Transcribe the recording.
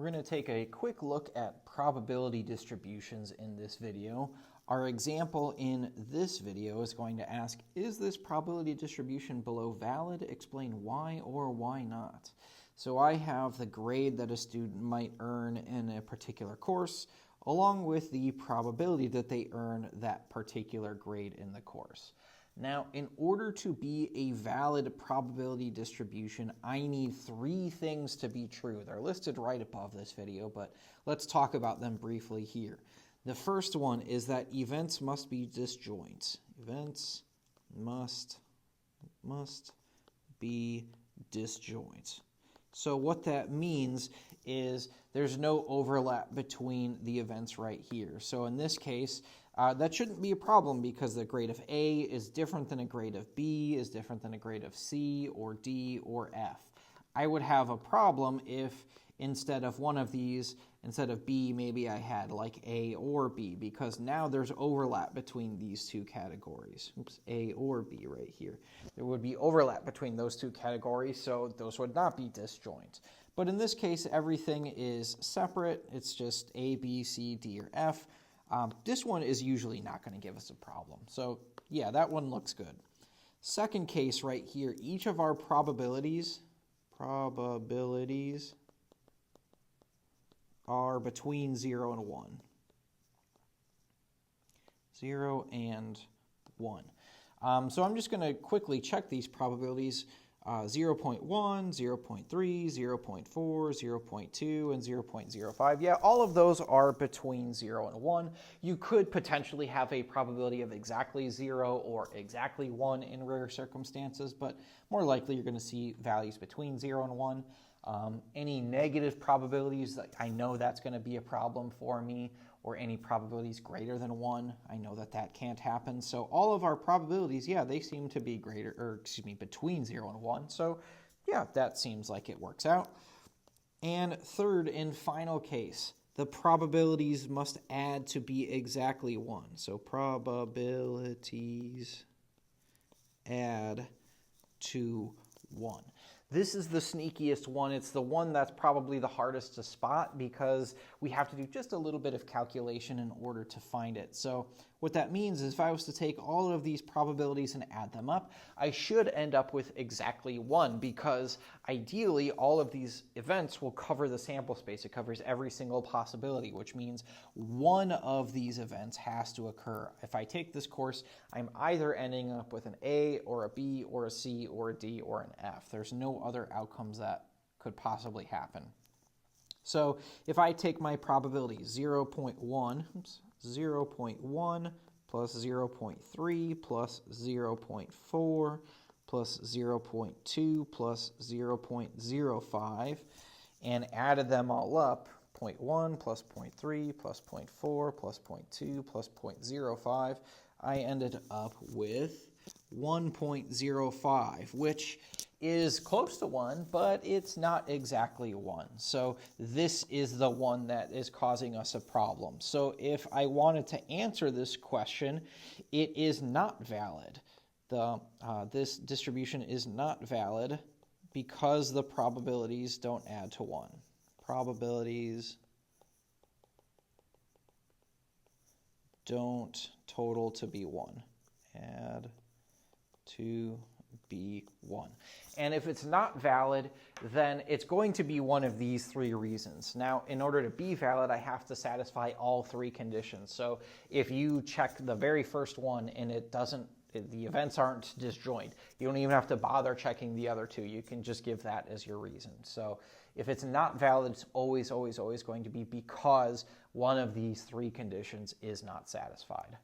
We're going to take a quick look at probability distributions in this video. Our example in this video is going to ask, is this probability distribution below valid? Explain why or why not. So I have the grade that a student might earn in a particular course, along with the probability that they earn that particular grade in the course. Now, in order to be a valid probability distribution, I need three things to be true. They're listed right above this video, but let's talk about them briefly here. The first one is that events must be disjoint. Events must be disjoint. So what that means is there's no overlap between the events right here. So in this case, that shouldn't be a problem because the grade of A is different than a grade of B, is different than a grade of C or D or F. I would have a problem if instead of one of these, instead of B, maybe I had like A or B, because now there's overlap between these two categories. Oops, A or B right here. There would be overlap between those two categories, so those would not be disjoint. But in this case, everything is separate. It's just A, B, C, D, or F. This one is usually not going to give us a problem. So yeah, that one looks good. Second case right here, each of our probabilities are between 0 and 1. 0 and 1. So I'm just going to quickly check these probabilities. 0.1, 0.3, 0.4, 0.2, and 0.05. Yeah, all of those are between 0 and 1. You could potentially have a probability of exactly 0 or exactly 1 in rare circumstances, but more likely you're going to see values between 0 and 1. Any negative probabilities, I know that's going to be a problem for me, or any probabilities greater than 1, I know that that can't happen. So all of our probabilities, yeah, they seem to be between 0 and 1. So yeah, that seems like it works out. And third and final case, the probabilities must add to be exactly 1. So probabilities add to 1. This is the sneakiest one. It's the one that's probably the hardest to spot because we have to do just a little bit of calculation in order to find it. So what that means is if I was to take all of these probabilities and add them up, I should end up with exactly 1 because ideally all of these events will cover the sample space. It covers every single possibility, which means one of these events has to occur. If I take this course, I'm either ending up with an A or a B or a C or a D or an F. There's no other outcomes that could possibly happen. So if I take my probability 0.1 plus 0.3 plus 0.4 plus 0.2 plus 0.05 and added them all up, 0.1 plus 0.3 plus 0.4 plus 0.2 plus 0.05, I ended up with 1.05, which is close to 1, but it's not exactly 1. So this is the one that is causing us a problem. So if I wanted to answer this question, it is not valid. This distribution is not valid because the probabilities don't add to 1. Probabilities don't total to be 1. Add to be 1. And if it's not valid, then it's going to be one of these three reasons. Now, in order to be valid, I have to satisfy all three conditions. So if you check the very first one and the events aren't disjoint, you don't even have to bother checking the other two. You can just give that as your reason. So if it's not valid, it's always, always, always going to be because one of these three conditions is not satisfied.